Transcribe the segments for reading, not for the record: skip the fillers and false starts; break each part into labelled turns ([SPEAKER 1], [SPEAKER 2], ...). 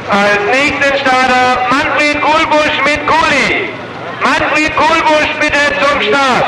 [SPEAKER 1] Als nächsten Starter Manfred Kohlbusch mit Kohli. Manfred Kohlbusch bitte zum Start.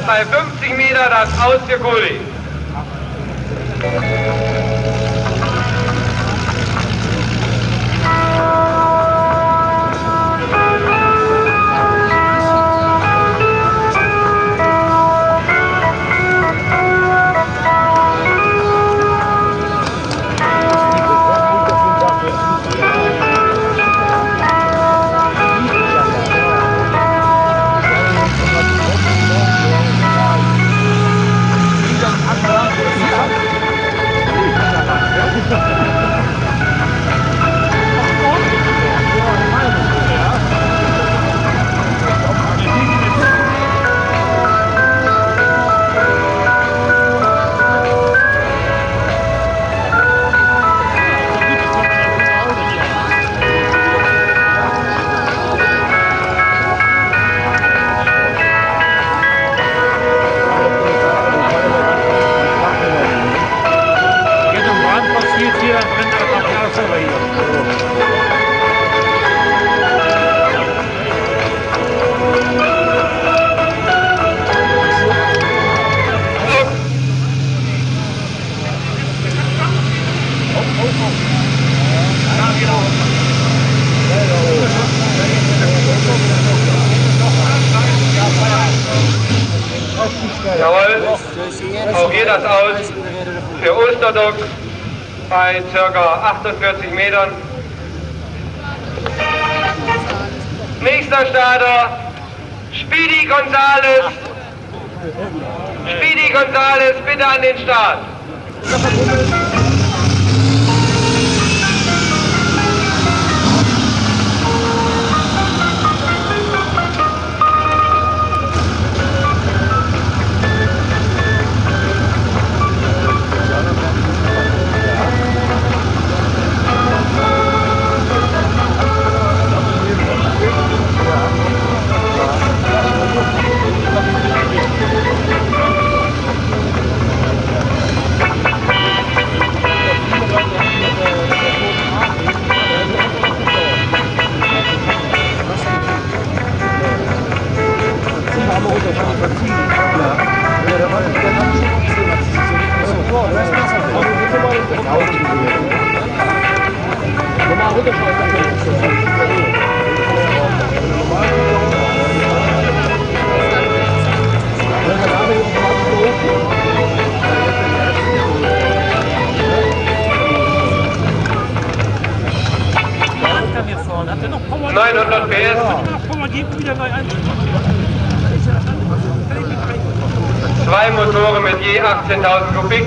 [SPEAKER 1] Bei 50 Meter das Aus für Kohli. Jawohl, auch hier das Aus für Osterduck bei ca. 48 Metern. Nächster Starter, Speedy Gonzales. Speedy Gonzales, bitte an den Start.
[SPEAKER 2] Hat er noch Power?
[SPEAKER 1] 900 PS.
[SPEAKER 2] Power geht wieder neu ein.
[SPEAKER 1] 2 Motoren mit je 18.000 Kubik.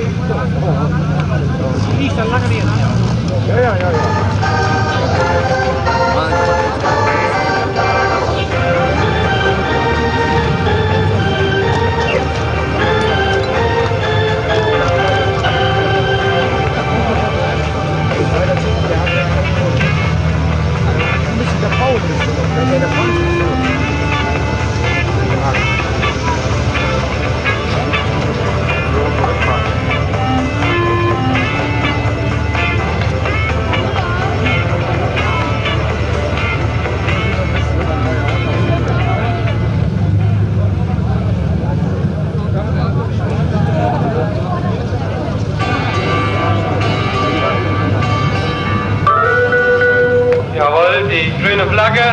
[SPEAKER 2] Die liegt dann lange nicht. Ja.
[SPEAKER 1] Jawohl, die grüne Flagge.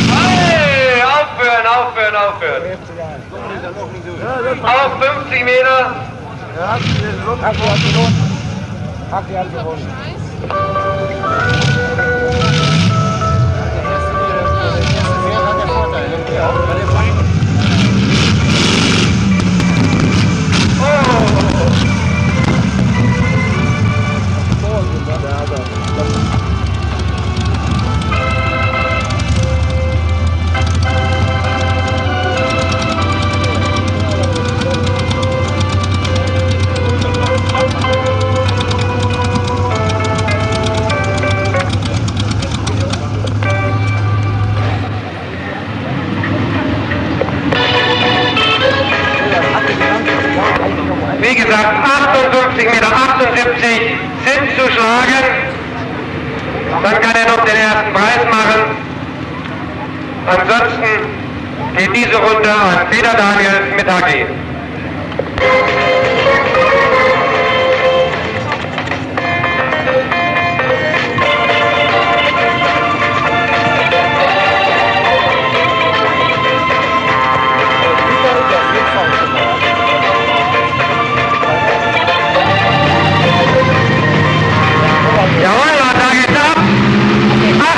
[SPEAKER 1] Hey, aufhören. Auf 50 Meter.
[SPEAKER 2] Haki hat gewonnen.
[SPEAKER 1] Wie gesagt, 58 Meter 78 sind zu schlagen. Dann kann er noch den ersten Preis machen. Ansonsten geht diese Runde an Peter Daniels mit Haki. Jawohl, und da geht's ab.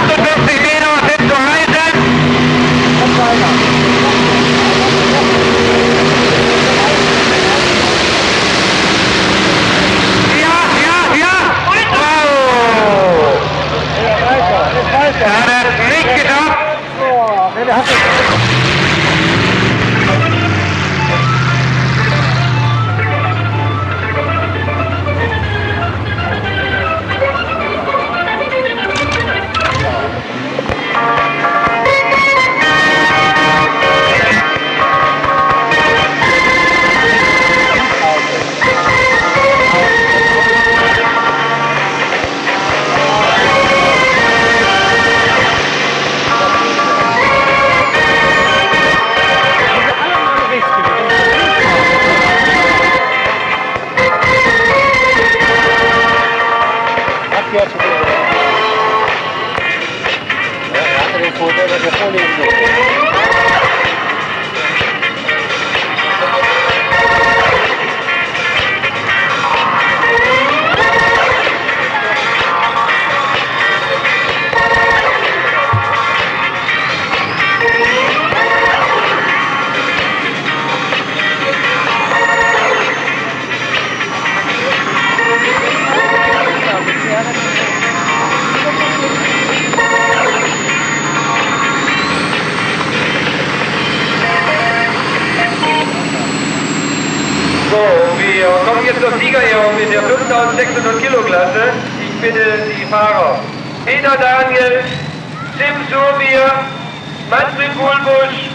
[SPEAKER 1] 58 Meter sind zu halten. Ja. Wow. Er hat es nicht geschafft. Wir kommen jetzt zur Siegerehrung in der 5600 Kilo Klasse. Ich bitte die Fahrer Peter Daniel, Tim Surbier, Manfred Kohlbusch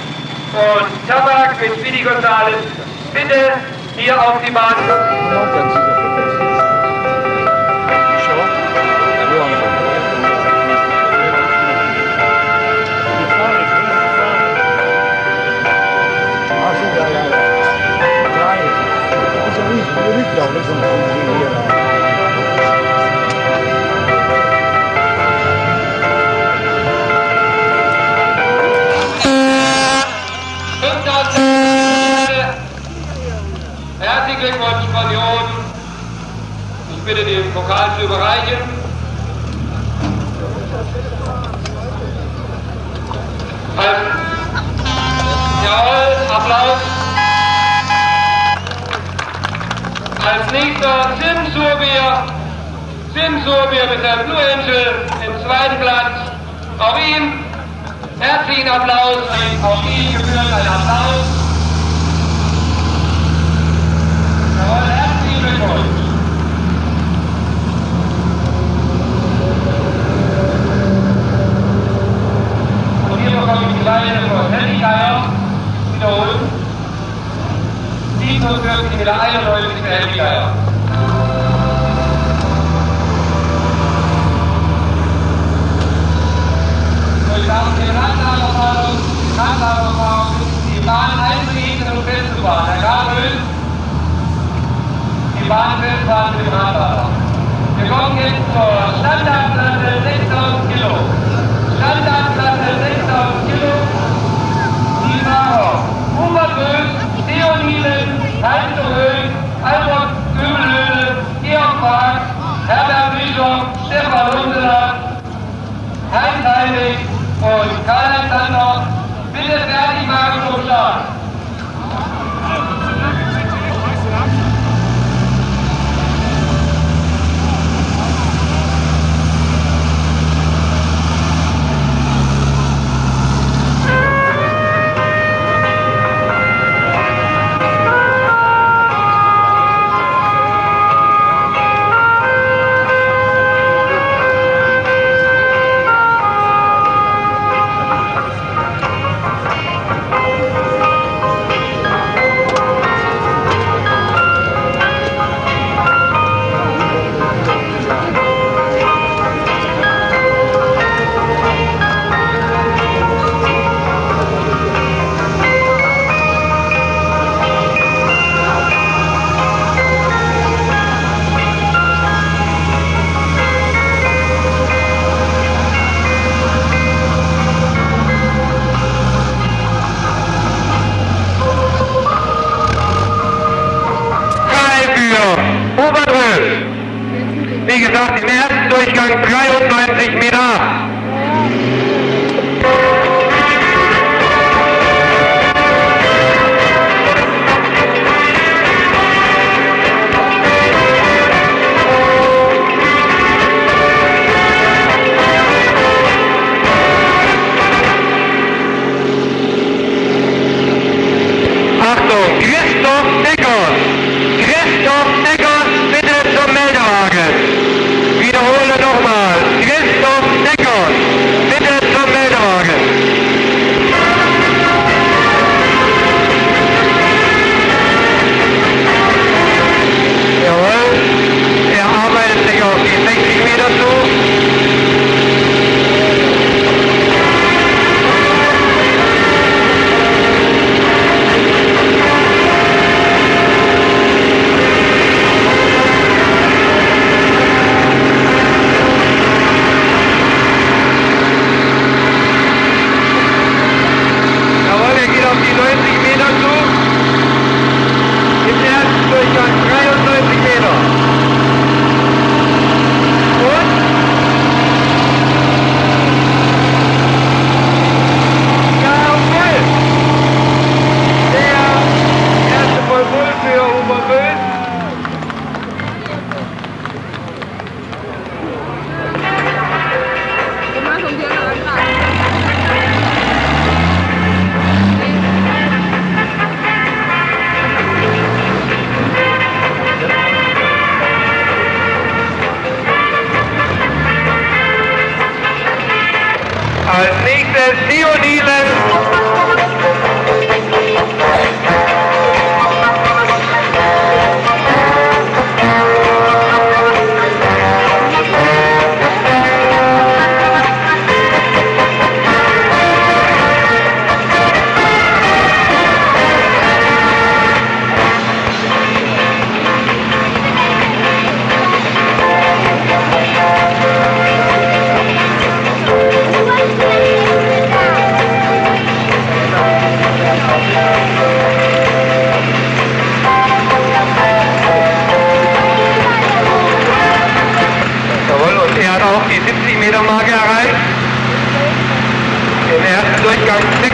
[SPEAKER 1] und Tabak mit Speedy Gonzales bitte hier auf die Bahn. Herzlichen Glückwunsch, Union. Ich bitte den Pokal zu überreichen. Jawohl, Applaus. Als nächster Sim Surbier mit der Blue Angel im zweiten Platz. Auch ihm herzlichen Applaus, auch ihm gebührt ein Applaus. Jawohl, herzlichen Glückwunsch. Und hier bekomme ich die Leine von Helligeier wiederholen. 47 Meter 91 für Helligeier. Durch den Landlagerfahrung, die Bahn einzuheben und festzufahren. Herr Gabel, die Bahn festfahren mit dem Radlager. Wir kommen jetzt zur Standardplatte 6000 Kilo. Standardplatte 6000 Kilo. Die Fahrer Hubert Bös, Theo Nielen, Heinz Höhn, Albert Göbelhöhle, Georg Park, Herbert Bischof, Stefan Hundeler, Heinz Heinrich und Karl-Heinz Sander. Bitte fertig machen zum Start. Wie gesagt, im ersten Durchgang 93 Meter. Achtung, Christoph Deckers! Christoph Deckers, bitte zum Meldewagen! Wiederhole nochmal. Christoph Deckers, bitte zum Meldewagen. Jawohl, er arbeitet sich auf die 60 Meter zu. Als nächstes Theo Nielen. Meter-Marke erreicht. Im ersten Durchgang 86,70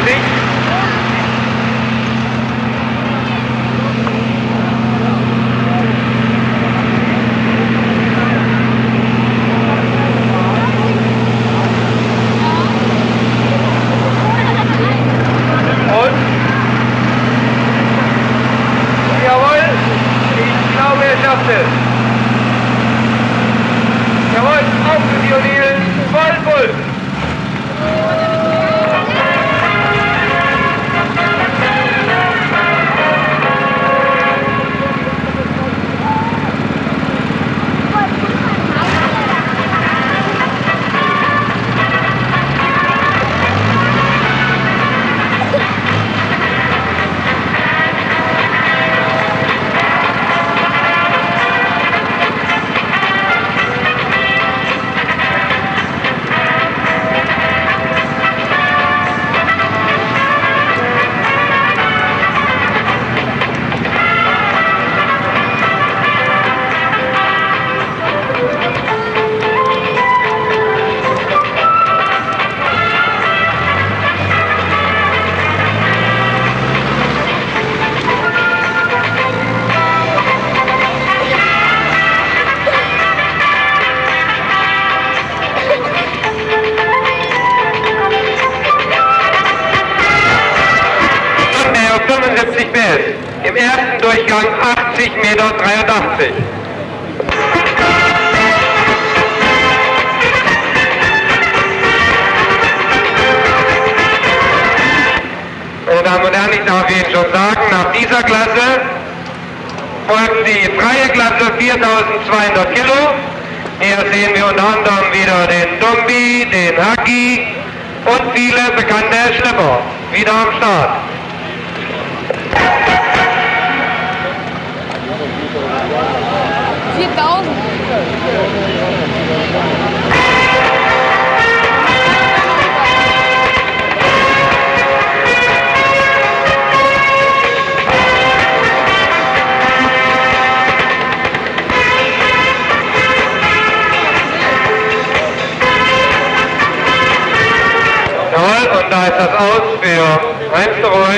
[SPEAKER 1] Meter. Jawohl, auf für die Oliven, voll. Im ersten Durchgang 80,83 Meter. Meine Damen und Herren, ich darf Ihnen schon sagen, nach dieser Klasse folgt die freie Klasse 4.200 Kilo. Hier sehen wir unter anderem wieder den Dombi, den Haki und viele bekannte Schlepper wieder am Start. Jawohl, und da ist das Aus für Heinz-Roy,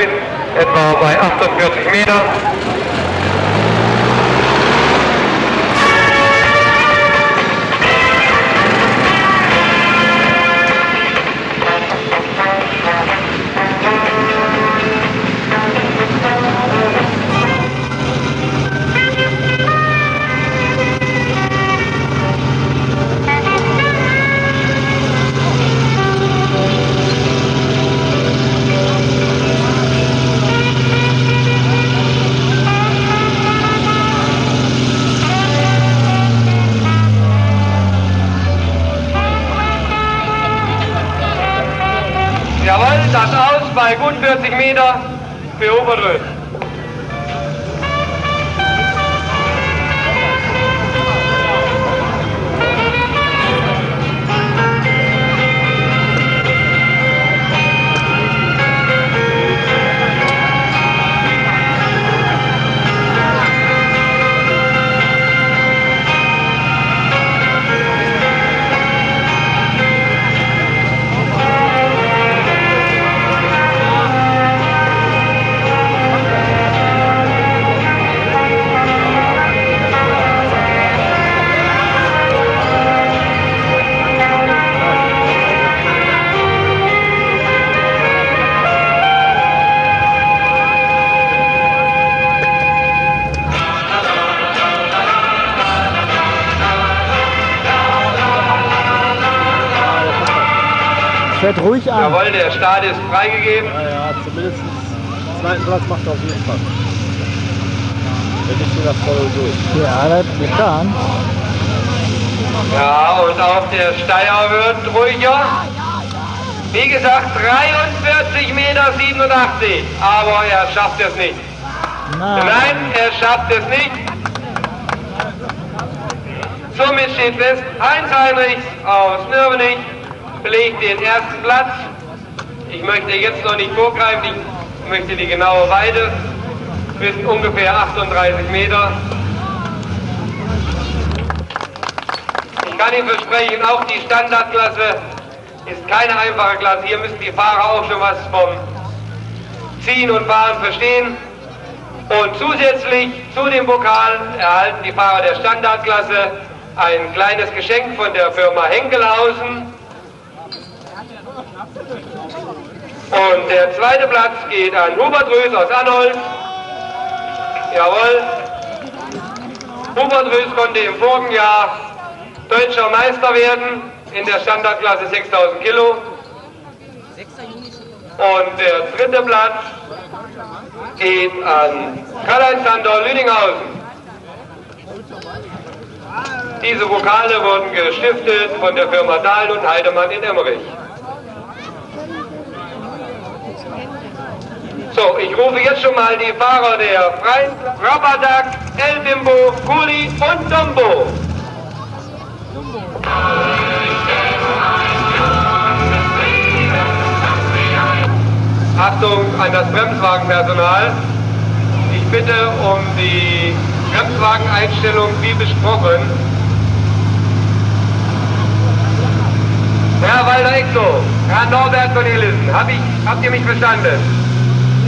[SPEAKER 1] etwa bei 48 Meter. Jawohl, das Aus bei gut 40 Meter für Oberröth.
[SPEAKER 2] Fährt ruhig an.
[SPEAKER 1] Jawohl, der Start ist freigegeben.
[SPEAKER 2] Ja, zumindest den zweiten Platz macht er auf jeden Fall. Wenn nicht sogar voll durch. Ja, das wird dann.
[SPEAKER 1] Ja, und auch der Steier wird ruhiger. Wie gesagt, 43,87 Meter. Aber er schafft es nicht. Nein, er schafft es nicht. Somit steht fest, Heinz Heinrichs aus Nürnberg belegt den ersten Platz. Ich möchte jetzt noch nicht vorgreifen, ich möchte die genaue Weite bis ungefähr 38 Meter. Ich kann Ihnen versprechen, auch die Standardklasse ist keine einfache Klasse. Hier müssen die Fahrer auch schon was vom Ziehen und Fahren verstehen. Und zusätzlich zu dem Pokal erhalten die Fahrer der Standardklasse ein kleines Geschenk von der Firma Henkelhausen. Und der zweite Platz geht an Hubert Rös aus Anholt. Jawohl. Hubert Rös konnte im vorigen Jahr deutscher Meister werden in der Standardklasse 6000 Kilo. Und der dritte Platz geht an Karl-Heinz Sandor Lüdinghausen. Diese Pokale wurden gestiftet von der Firma Dahl und Heidemann in Emmerich. So, ich rufe jetzt schon mal die Fahrer der Freien Rabadak, El Bimbo, Kuli und Dombo. Achtung an das Bremswagenpersonal. Ich bitte um die Bremswageneinstellung wie besprochen. Herr Walter-Exo, Herr Norbert Cornelissen, habt ihr mich verstanden?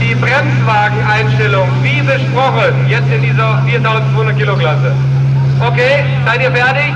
[SPEAKER 1] Die Bremswageneinstellung wie besprochen, jetzt in dieser 4200 Kilo Klasse. Okay, seid ihr fertig?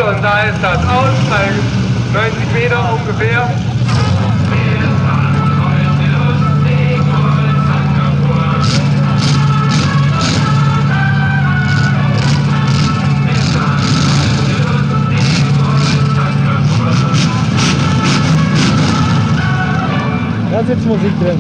[SPEAKER 1] Und da ist das aus, bei 90 Meter ungefähr.
[SPEAKER 2] Da ist jetzt Musik drin.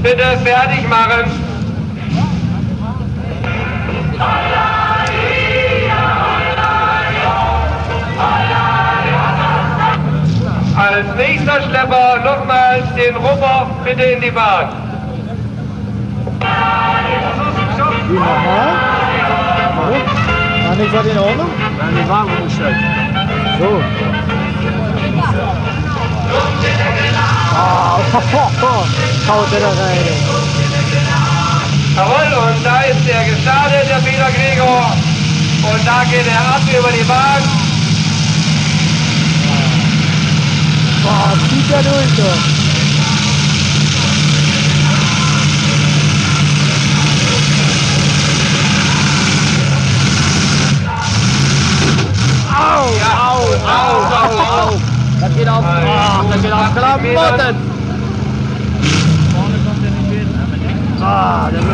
[SPEAKER 1] Bitte fertig machen. Als nächster Schlepper nochmals den Rupper bitte in die Bahn.
[SPEAKER 2] Wie nochmal? War nichts in Ordnung?
[SPEAKER 3] Nein, die Wagen umgestellt.
[SPEAKER 2] So. Haut er da rein.
[SPEAKER 1] Jawohl, und da ist der gestartet, der Peter Gregor. Und da geht er ab über die Bahn.
[SPEAKER 2] Boah, zieht er durch, so. Au,
[SPEAKER 1] Ja.
[SPEAKER 2] au. Das geht auf, das geht auf Klamotten.
[SPEAKER 3] Vorne kommt er nicht hin.
[SPEAKER 2] Der wird...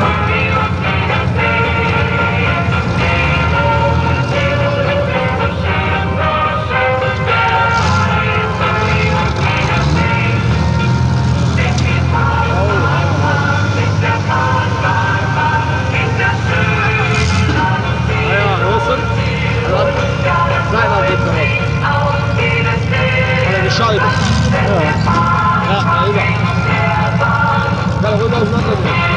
[SPEAKER 3] Geschaltet.
[SPEAKER 2] Ja, über.
[SPEAKER 3] Kann er ruhig auseinanderdrehen.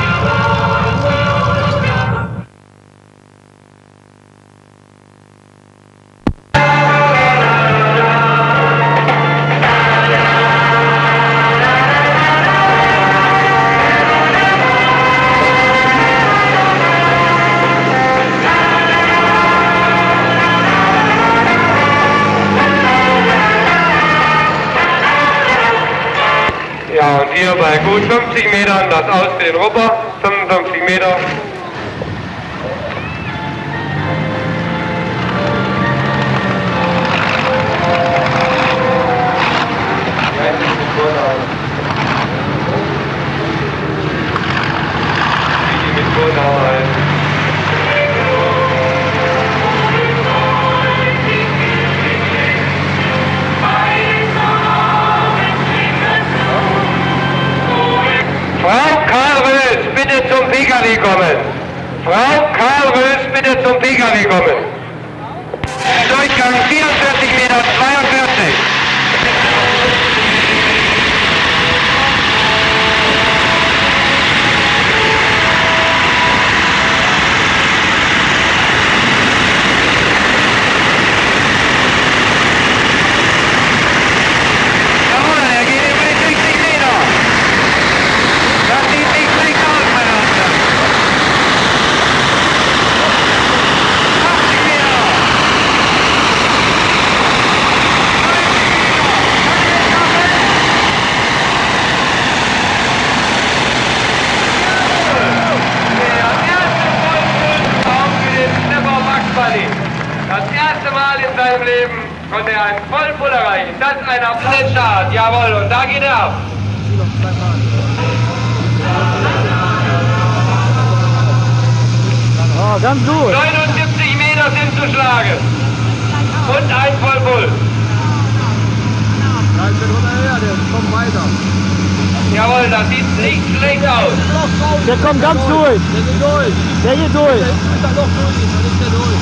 [SPEAKER 1] Und hier bei gut 50 Metern das Aus für den Rupper, 55 Meter. Frau Karl Rös, bitte zum PKW kommen. Frau Karl Rös, bitte zum PKW kommen. Durchgang 44 Meter 42. Das erste Mal in seinem Leben konnte er einen Vollpull erreichen. Das ist ein Abschnittstart, jawohl, und da geht er ab.
[SPEAKER 2] Oh, ganz gut.
[SPEAKER 1] 79 Meter sind zu schlagen. Und ein Vollpull.
[SPEAKER 3] Komm weiter.
[SPEAKER 1] Jawohl, das sieht nicht schlecht aus.
[SPEAKER 2] Der kommt ganz durch.
[SPEAKER 3] Der geht durch.
[SPEAKER 2] Der geht durch.
[SPEAKER 3] Der ist da noch durch. Dann ist der durch.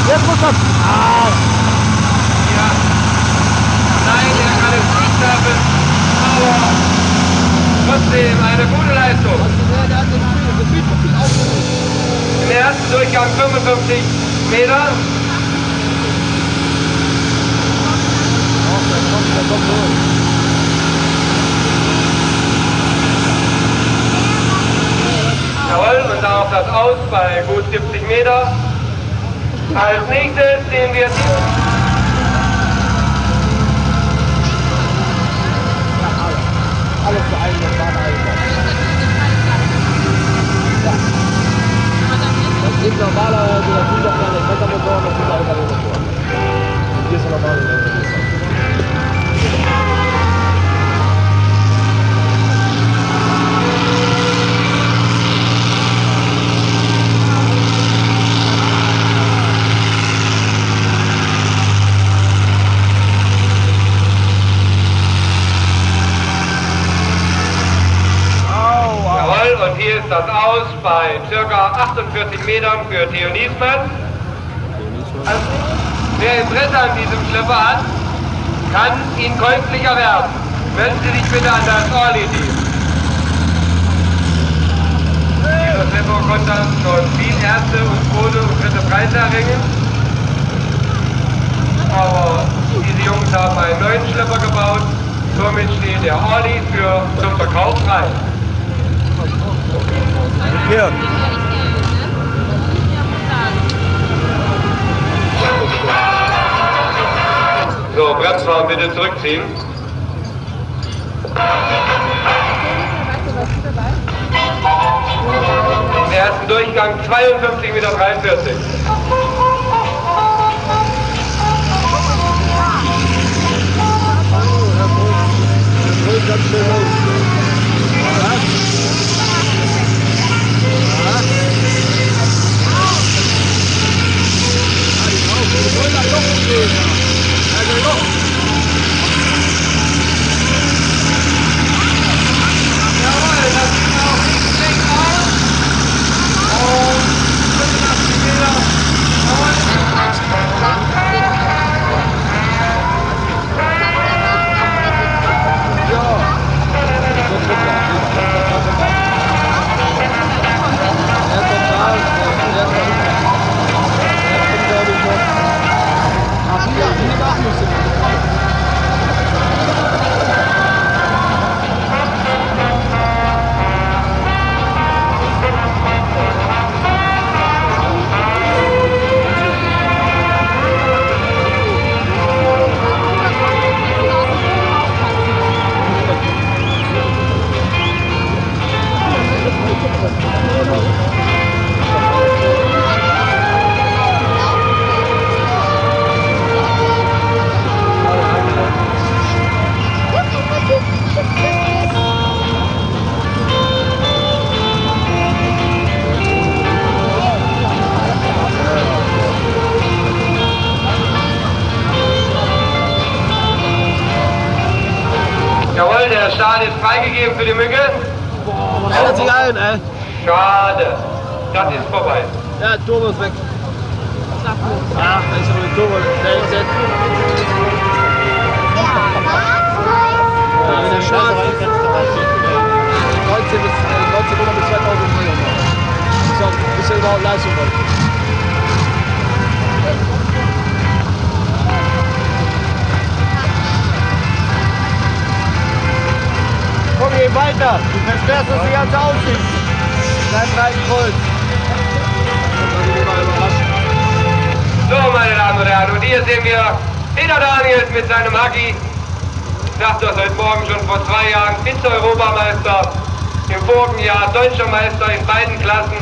[SPEAKER 2] Jetzt muss das. Ah.
[SPEAKER 1] Ja. Nein, er kann es nicht schaffen. Aber trotzdem eine gute Leistung.
[SPEAKER 3] Der hat den Speed aufgeholt.
[SPEAKER 1] Im ersten Durchgang 55 Meter.
[SPEAKER 3] Der kommt durch.
[SPEAKER 1] Jawohl, und darauf das Aus bei gut 70 Meter. Als nächstes sehen wir
[SPEAKER 2] Alles für einen Bahn einfach. Das geht normalerweise, das sind doch keine Wettermotoren, das sind alle Motoren. Hier ist der normale Motor.
[SPEAKER 1] Und hier ist das Aus bei ca. 48 Metern für Theo Niesmann. Also, wer Interesse an diesem Schlepper hat, kann ihn käuflich erwerben. Melden Sie sich bitte an das Orly-Team. Dieser Schlepper konnte schon viel erste und zweite und dritte Preise erringen. Aber diese Jungs haben einen neuen Schlepper gebaut. Somit steht der Orly zum Verkauf frei.
[SPEAKER 2] Hier.
[SPEAKER 1] So, Bremsfahren bitte zurückziehen. Im ersten Durchgang 52,43 Meter.
[SPEAKER 3] Ganz schön los.
[SPEAKER 1] der Start ist freigegeben für die Mücke.
[SPEAKER 3] Ändert sich ein, ey.
[SPEAKER 1] Schade. Das ist vorbei.
[SPEAKER 3] Ja, Turbo ist weg. Ach, da ist aber die Turbo. Der ist jetzt. Der Schaden. 1900 bis 2000 Millionen. Bis er überhaupt Leistung wollte.
[SPEAKER 2] Komm, geh weiter. Du versperrst uns die ganze Aussicht. Bleib rein, Kreuz.
[SPEAKER 1] So, meine Damen und Herren, und hier sehen wir Peter Daniels mit seinem Hacki. Ich sagte das heute Morgen schon, vor 2 Jahren Vize-Europameister, im vorigen Jahr Deutscher Meister in beiden Klassen.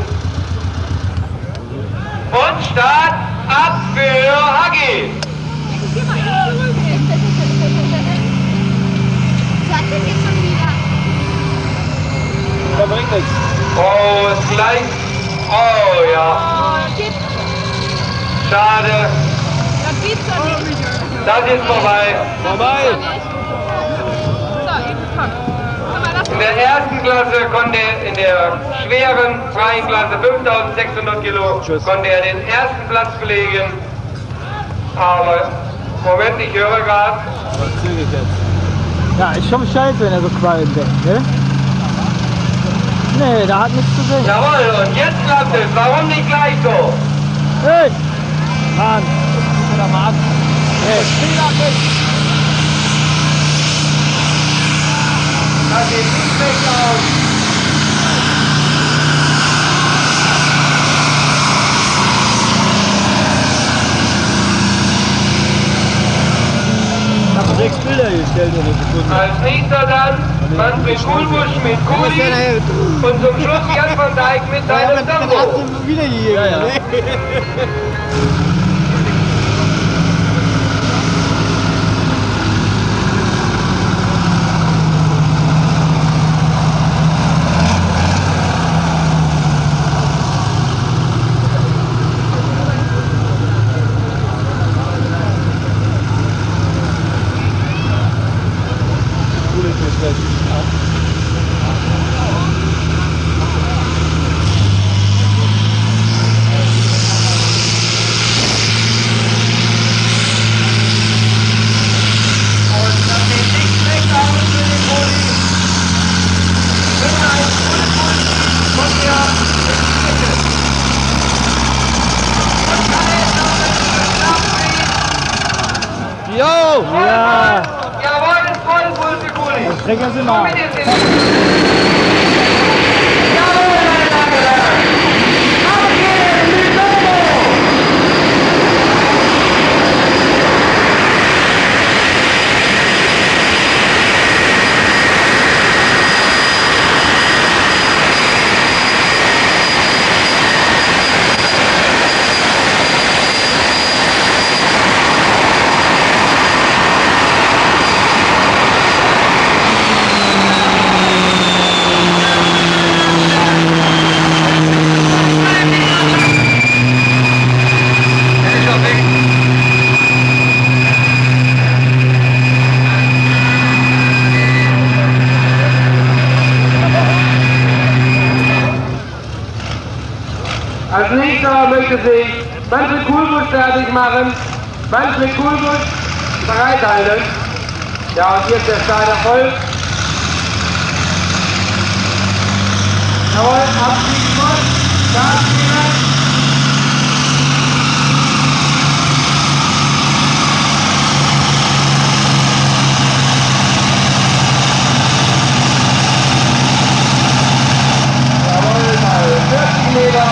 [SPEAKER 1] Und Start ab für Hacki.
[SPEAKER 3] Der bringt nichts.
[SPEAKER 1] Oh, ist gleich. Oh ja, schade.
[SPEAKER 4] Das gibt's doch nicht.
[SPEAKER 1] Das ist vorbei.
[SPEAKER 3] Vorbei.
[SPEAKER 4] So, eben komm. Guck mal, das
[SPEAKER 1] In der ersten Klasse konnte er, in der schweren freien Klasse 5600 Kilo, konnte er den ersten Platz belegen. Aber, Moment, ich höre gerade.
[SPEAKER 3] Aber zügig jetzt.
[SPEAKER 2] Ja, ist schon scheiße, wenn er so qualmt denkt, ne? Nee, da hat nichts zu sehen.
[SPEAKER 1] Jawohl, und jetzt klappt es. Warum nicht gleich so?
[SPEAKER 2] Hey! Mann!
[SPEAKER 3] Oder Mann.
[SPEAKER 2] Hey!
[SPEAKER 1] Das sieht nicht schlecht aus.
[SPEAKER 2] Ich hab 6 Bilder gestellt in der Sekunde.
[SPEAKER 1] Als nächster dann Manfred Kuhlbusch mit Kuli und zum Schluss Jan van Dijk mit seinem Sambo.
[SPEAKER 2] Wiedergegeben.
[SPEAKER 3] Ja, ja. Jo!
[SPEAKER 2] Ja!
[SPEAKER 1] Jawohl, voll Puls für Kuli.
[SPEAKER 2] Strecken Sie mal.
[SPEAKER 1] Jawohl, meine Damen und Herren. Ab geht's mit Sambo. Als nächster möchte sich Manfred Kuhlbusch fertig machen. Manfred Kuhlbusch bereithalten. Ja, und hier ist der Start erfolgt. Jawohl, abfliegen muss. Gas geben. Jawohl, mal 40 Meter.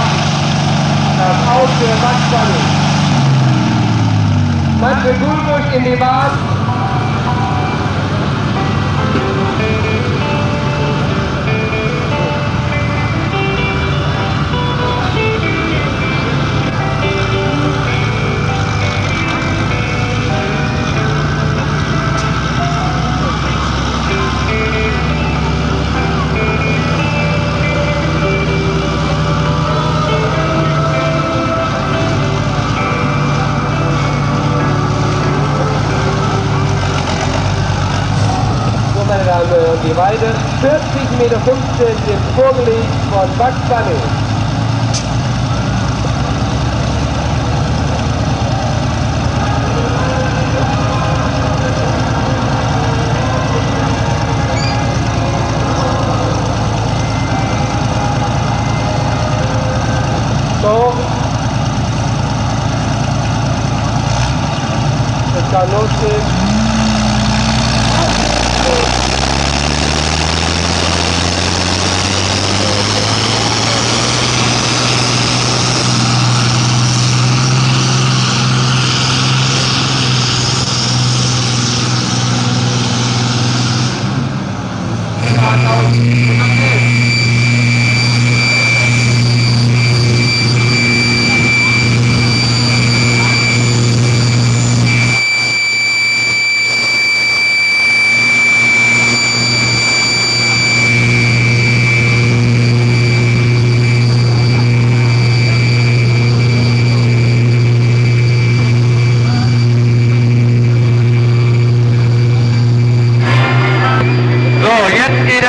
[SPEAKER 1] Das Aus für Max Stange. Manfred Kuhlbusch in die Bahn. dann die Weide. 40,15 Meter ist vorgelegt von Bugs Bunny. So. Es kann losgehen.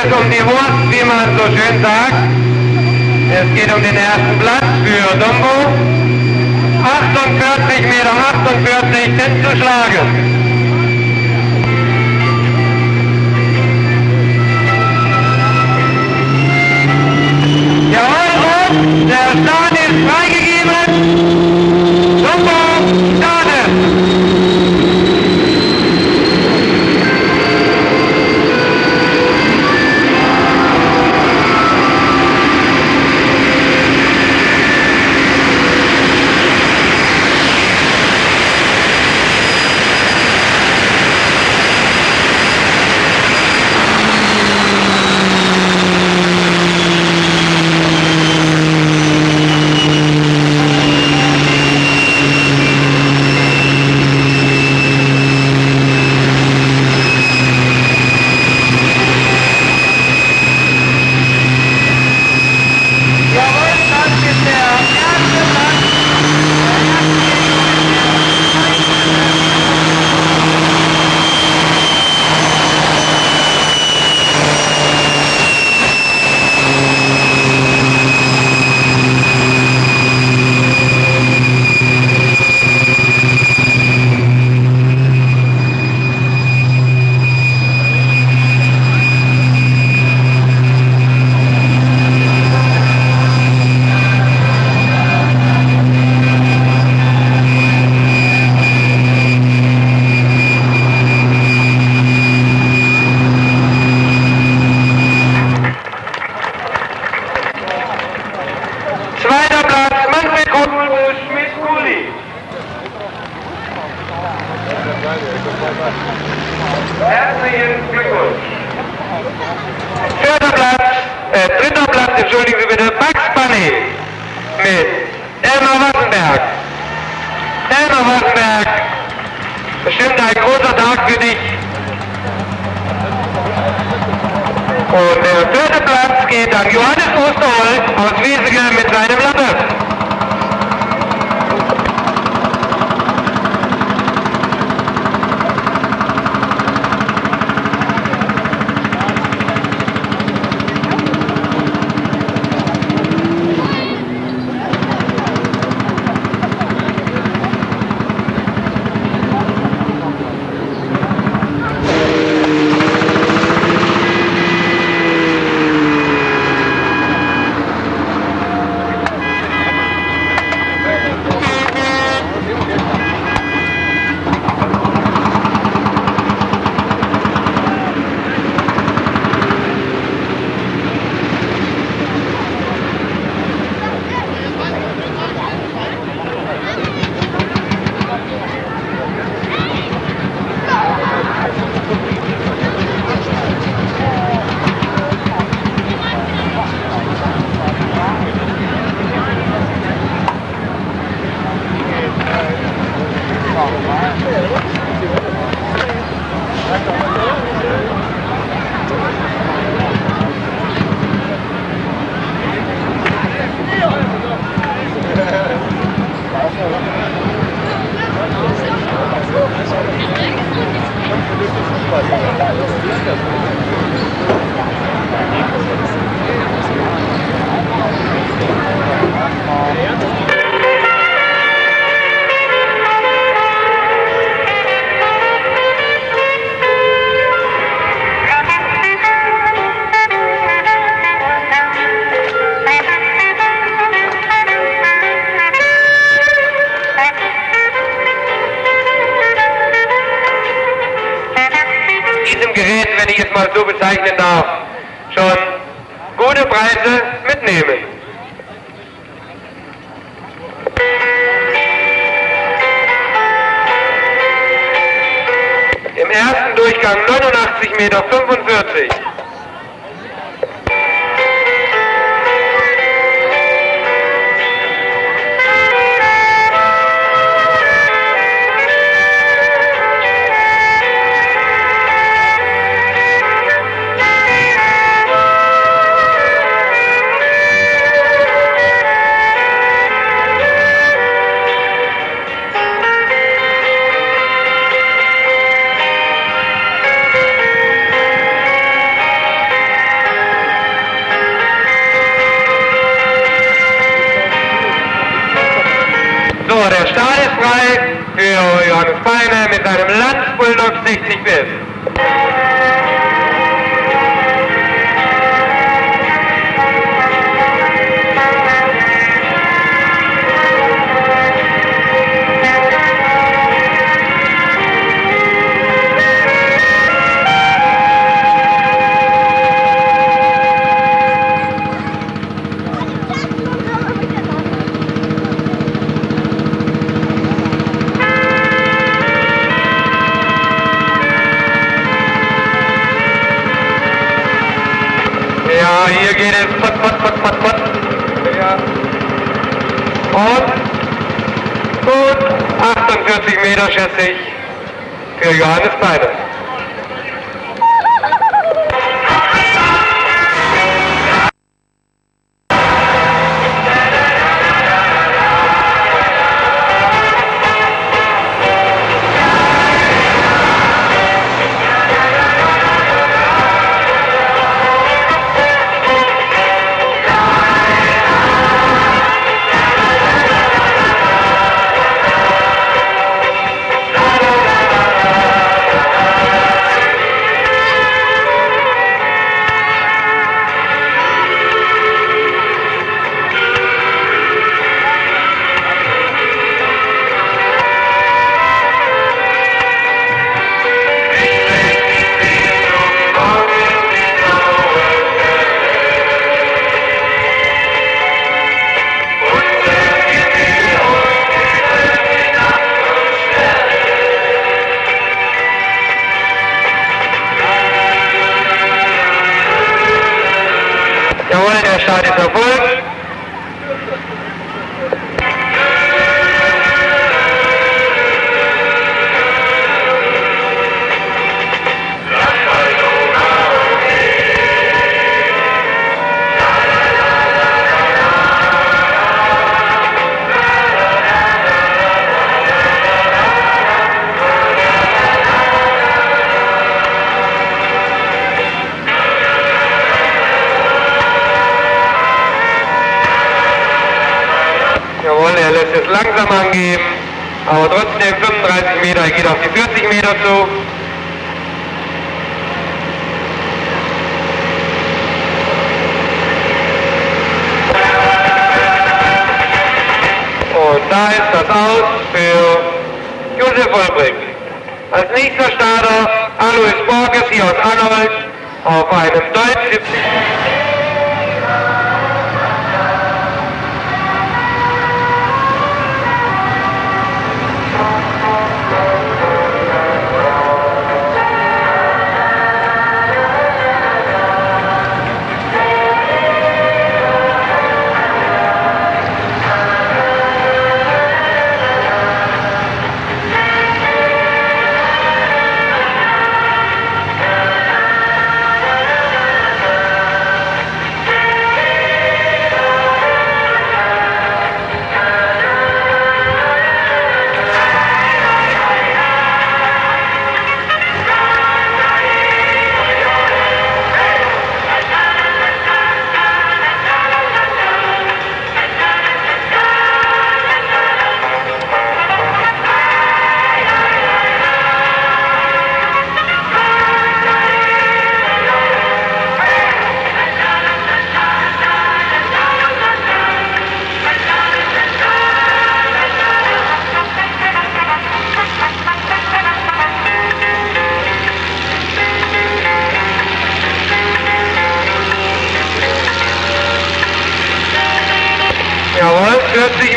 [SPEAKER 5] Um die Wurst, wie man so schön sagt. Es geht um den ersten Platz für Dumbo. 48 Meter 48 sind zu schlagen. Jawohl, der Start ist freigegeben. Dumbo startet.
[SPEAKER 1] Herzlichen Glückwunsch.
[SPEAKER 5] Dritter Platz, entschuldigen Sie bitte, Bugs Bunny mit Elmar Wassenberg. Elmar Wassenberg, bestimmt ein großer Tag für dich. Und der vierte Platz geht an Johannes Osterholz aus Wiesige mit seinem Lappe.
[SPEAKER 2] Thank you.
[SPEAKER 5] Geräten, wenn ich es mal so bezeichnen darf, schon gute Preise mitnehmen. Im ersten Durchgang 89,45 Meter. So, der Start ist frei für Johannes Beine mit seinem Landsbulldog 60 bis. Ja, hier geht es pot. Ja. Und gut, 48 Meter schätze ich für Johannes Beine. Jawohl, der Start ist erfolgt. Jawohl, er lässt es langsam angeben, aber trotzdem 35 Meter, er geht auf die 40 Meter zu. Und da ist das Aus für Josef Vollbrink. Als nächster Starter Alois Borges hier aus Anhalt auf einem Deutsch 70.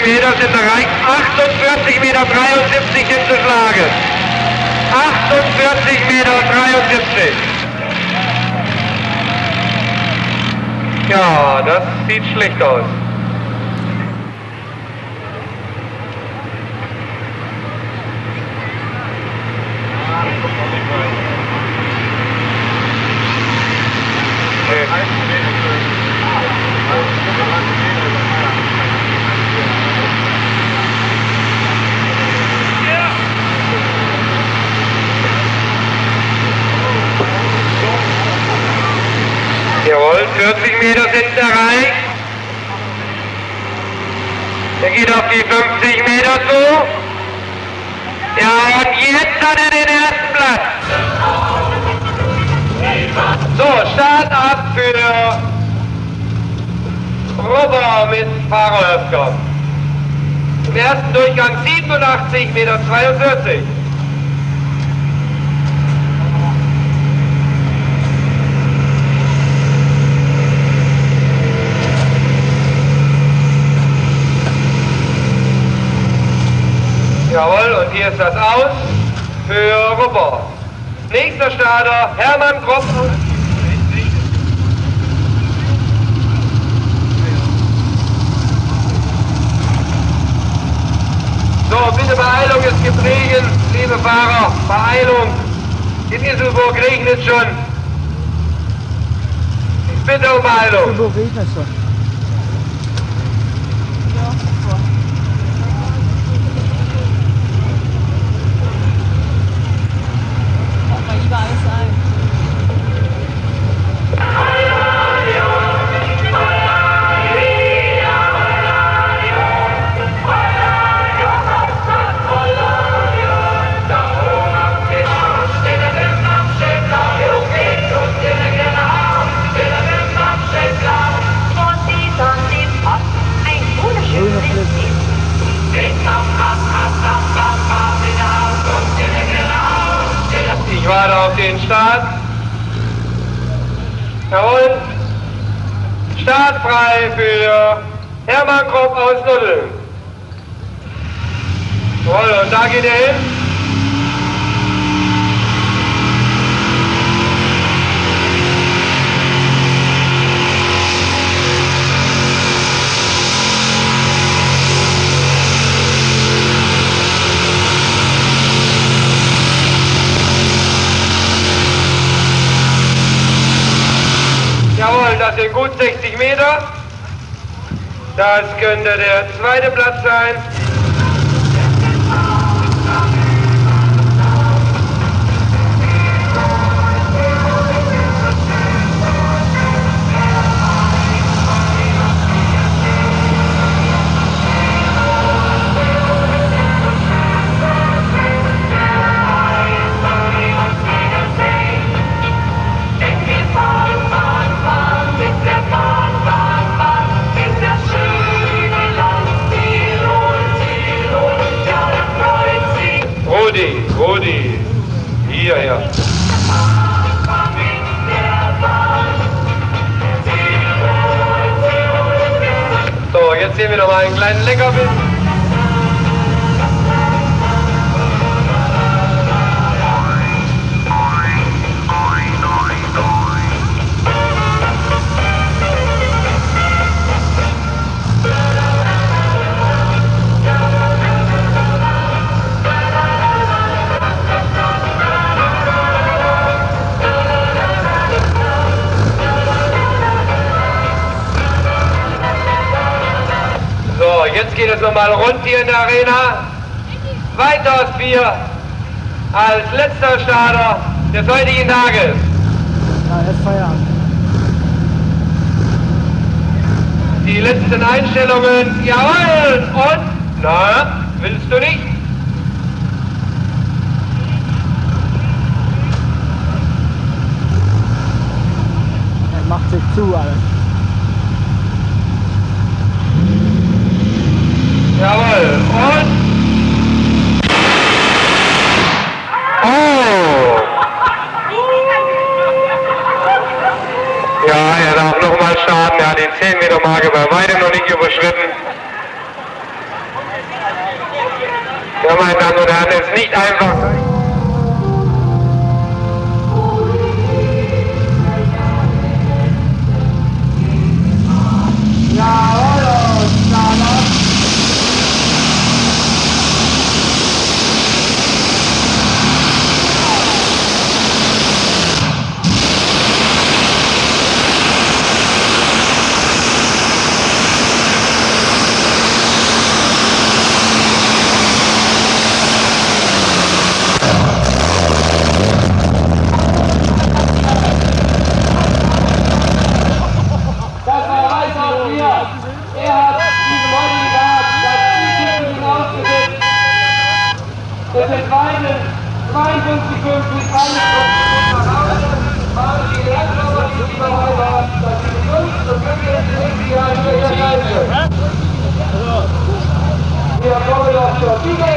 [SPEAKER 5] Meter sind erreicht. 48,73 Meter sind zu schlagen. 48,73 Meter. Ja, das sieht schlecht aus. Jawohl, 40 Meter sind erreicht. Er geht auf die 50 Meter zu. Ja, und jetzt hat er den ersten Platz. So, Start ab für Rubber mit Fahreröfger. Im ersten Durchgang 87,42 Meter. Jawohl, und hier ist das Aus für Rubber. Nächster Starter, Hermann Kropp. So, bitte Beeilung, es gibt Regen, liebe Fahrer, Beeilung. In Iselburg regnet schon. Ich bitte um Beeilung.
[SPEAKER 3] Iselburg regnet schon.
[SPEAKER 5] Ich warte auf den Start. Jawohl. Start frei für Hermann Kropp aus Nuddeln. Jawohl, und da geht er hin. Jawohl, das sind gut 60 Meter. Das könnte der zweite Platz sein. Rudi, hierher. So, jetzt sehen wir noch mal einen kleinen Leckerbissen. Jetzt geht es nochmal rund hier in der Arena. Weitaus 4 als letzter Starter des heutigen Tages.
[SPEAKER 3] Ja, jetzt Feierabend.
[SPEAKER 5] Die letzten Einstellungen, jawohl! Und? Na, willst du nicht?
[SPEAKER 3] Er macht sich zu, alles.
[SPEAKER 5] Jawohl, und? Oh! Ja, er darf nochmal starten, er hat die 10 Meter Marke bei weitem noch nicht überschritten. Ja, meine Damen und Herren, ist nicht einfach.
[SPEAKER 1] Das sind 52, 50, 51 die Landschaften, die überall das sind die Jungs, das können wir jetzt nicht hier an der Seite. Hier kommen wir noch zur Sieger,